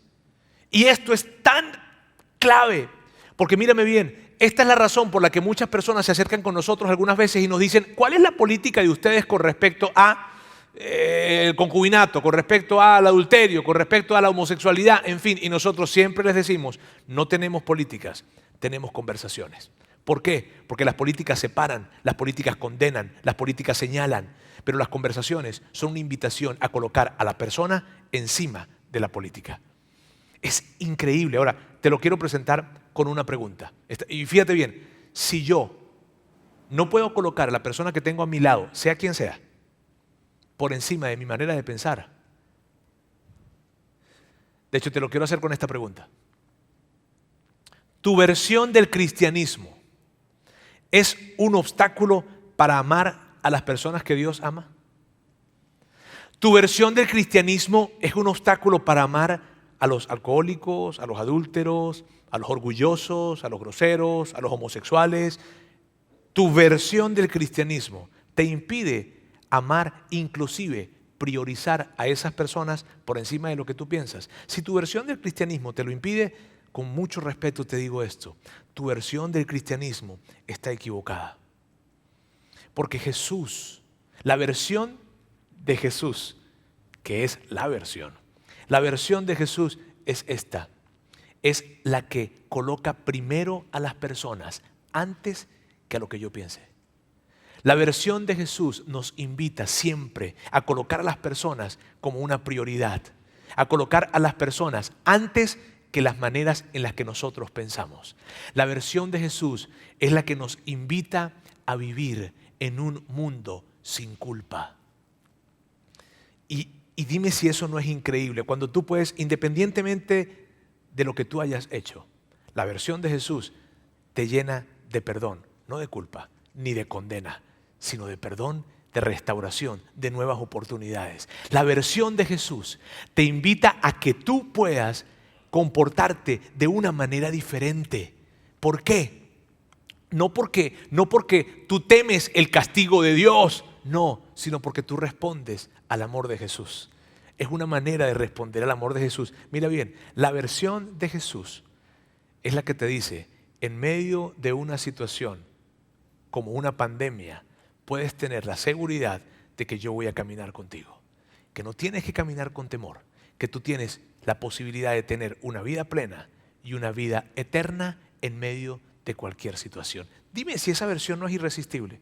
Y esto es tan clave, porque mírame bien, esta es la razón por la que muchas personas se acercan con nosotros algunas veces y nos dicen, ¿cuál es la política de ustedes con respecto a el concubinato, con respecto al adulterio, con respecto a la homosexualidad, en fin? Y nosotros siempre les decimos, no tenemos políticas, tenemos conversaciones. ¿Por qué? Porque las políticas separan, las políticas condenan, las políticas señalan, pero las conversaciones son una invitación a colocar a la persona encima de la política. Es increíble. Ahora, te lo quiero presentar con una pregunta. Y fíjate bien, si yo no puedo colocar a la persona que tengo a mi lado, sea quien sea, por encima de mi manera de pensar, de hecho te lo quiero hacer con esta pregunta. ¿Tu versión del cristianismo es un obstáculo para amar a las personas que Dios ama? ¿Tu versión del cristianismo es un obstáculo para amar a los alcohólicos, a los adúlteros, a los orgullosos, a los groseros, a los homosexuales? Tu versión del cristianismo te impide amar, inclusive priorizar a esas personas por encima de lo que tú piensas. Si tu versión del cristianismo te lo impide, con mucho respeto te digo esto, tu versión del cristianismo está equivocada. Porque Jesús, la versión de Jesús, que es la versión de Jesús es esta. Es la que coloca primero a las personas antes que a lo que yo piense. La versión de Jesús nos invita siempre a colocar a las personas como una prioridad, a colocar a las personas antes que las maneras en las que nosotros pensamos. La versión de Jesús es la que nos invita a vivir en un mundo sin culpa. Y dime si eso no es increíble, cuando tú puedes, independientemente de lo que tú hayas hecho, la versión de Jesús te llena de perdón, no de culpa, ni de condena, sino de perdón, de restauración, de nuevas oportunidades. La versión de Jesús te invita a que tú puedas comportarte de una manera diferente. ¿Por qué? No porque tú temes el castigo de Dios, no, sino porque tú respondes al amor de Jesús. Es una manera de responder al amor de Jesús. Mira bien, la versión de Jesús es la que te dice, en medio de una situación como una pandemia, puedes tener la seguridad de que yo voy a caminar contigo. Que no tienes que caminar con temor, que tú tienes la posibilidad de tener una vida plena y una vida eterna en medio de cualquier situación. Dime si esa versión no es irresistible.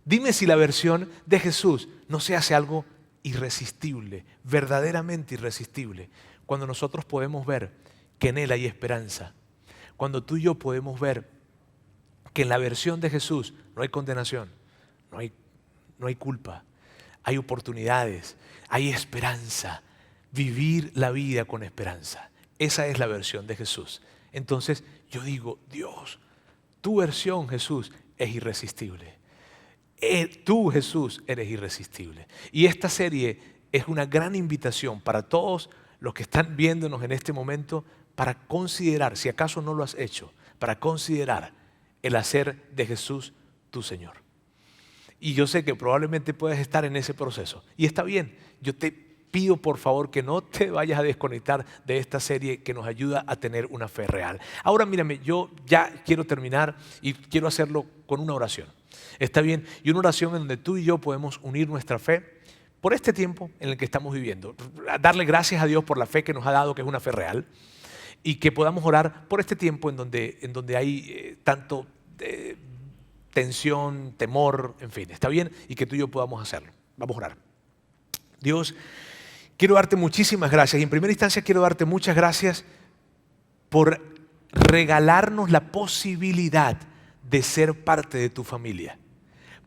Dime si la versión de Jesús no se hace algo irresistible, verdaderamente irresistible, cuando nosotros podemos ver que en Él hay esperanza, cuando tú y yo podemos ver que en la versión de Jesús no hay condenación, no hay culpa, hay oportunidades, hay esperanza, vivir la vida con esperanza. Esa es la versión de Jesús. Entonces yo digo, Dios, tu versión, Jesús, es irresistible. Tú, Jesús, eres irresistible. Y esta serie es una gran invitación para todos los que están viéndonos en este momento para considerar, si acaso no lo has hecho, para considerar el hacer de Jesús tu Señor. Y yo sé que probablemente puedes estar en ese proceso. Y está bien, yo te pido por favor que no te vayas a desconectar de esta serie que nos ayuda a tener una fe real. Ahora mírame, yo ya quiero terminar y quiero hacerlo con una oración. ¿Está bien? Y una oración en donde tú y yo podemos unir nuestra fe por este tiempo en el que estamos viviendo. Darle gracias a Dios por la fe que nos ha dado, que es una fe real. Y que podamos orar por este tiempo en donde hay tanto tensión, temor, en fin. ¿Está bien? Y que tú y yo podamos hacerlo. Vamos a orar. Dios, quiero darte muchísimas gracias. Y en primera instancia quiero darte muchas gracias por regalarnos la posibilidad de ser parte de tu familia.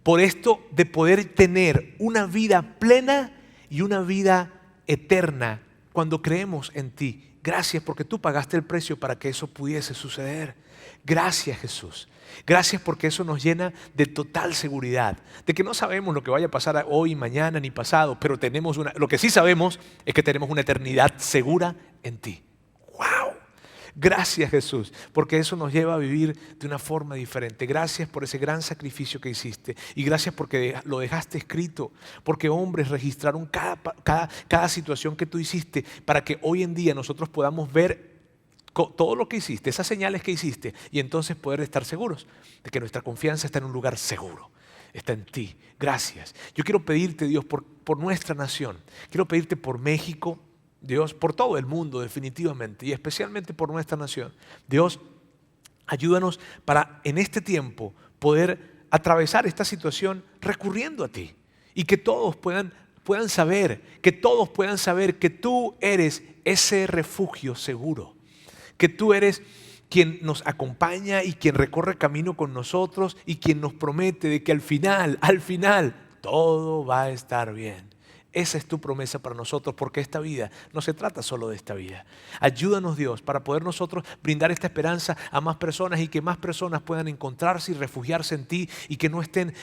Por esto de poder tener una vida plena y una vida eterna cuando creemos en ti Gracias porque tú pagaste el precio para que eso pudiese suceder. Gracias, Jesús. Gracias porque eso nos llena de total seguridad, de que no sabemos lo que vaya a pasar hoy, mañana ni pasado, pero lo que sí sabemos es que tenemos una eternidad segura en ti. ¡Wow! Gracias, Jesús, porque eso nos lleva a vivir de una forma diferente. Gracias por ese gran sacrificio que hiciste y gracias porque lo dejaste escrito, porque hombres registraron cada situación que tú hiciste para que hoy en día nosotros podamos ver todo lo que hiciste, esas señales que hiciste, y entonces poder estar seguros de que nuestra confianza está en un lugar seguro, está en ti. Gracias. Yo quiero pedirte, Dios, por nuestra nación. Quiero pedirte por México, Dios, por todo el mundo definitivamente, y especialmente por nuestra nación. Dios, ayúdanos para en este tiempo poder atravesar esta situación recurriendo a ti, y que todos puedan saber, que todos puedan saber que tú eres ese refugio seguro, que tú eres quien nos acompaña y quien recorre camino con nosotros y quien nos promete de que al final, todo va a estar bien. Esa es tu promesa para nosotros, porque esta vida no se trata solo de esta vida. Ayúdanos, Dios, para poder nosotros brindar esta esperanza a más personas y que más personas puedan encontrarse y refugiarse en ti y que no estén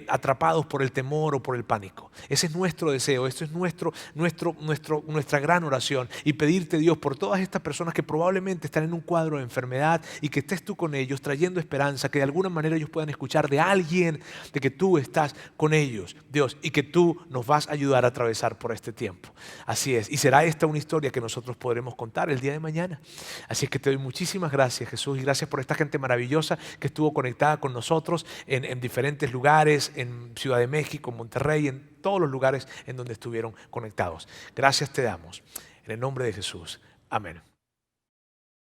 atrapados por el temor o por el pánico. Ese es nuestro deseo, ese es nuestra gran oración, y pedirte, Dios, por todas estas personas que probablemente están en un cuadro de enfermedad y que estés tú con ellos trayendo esperanza, que de alguna manera ellos puedan escuchar de alguien de que tú estás con ellos, Dios, y que tú nos vas a ayudar a atravesar por este tiempo. Así es, y será esta una historia que nosotros podremos contar el día de mañana. Así es que te doy muchísimas gracias, Jesús, y gracias por esta gente maravillosa que estuvo conectada con nosotros en diferentes lugares, en Ciudad de México, en Monterrey, en todos los lugares en donde estuvieron conectados. Gracias te damos. En el nombre de Jesús. Amén.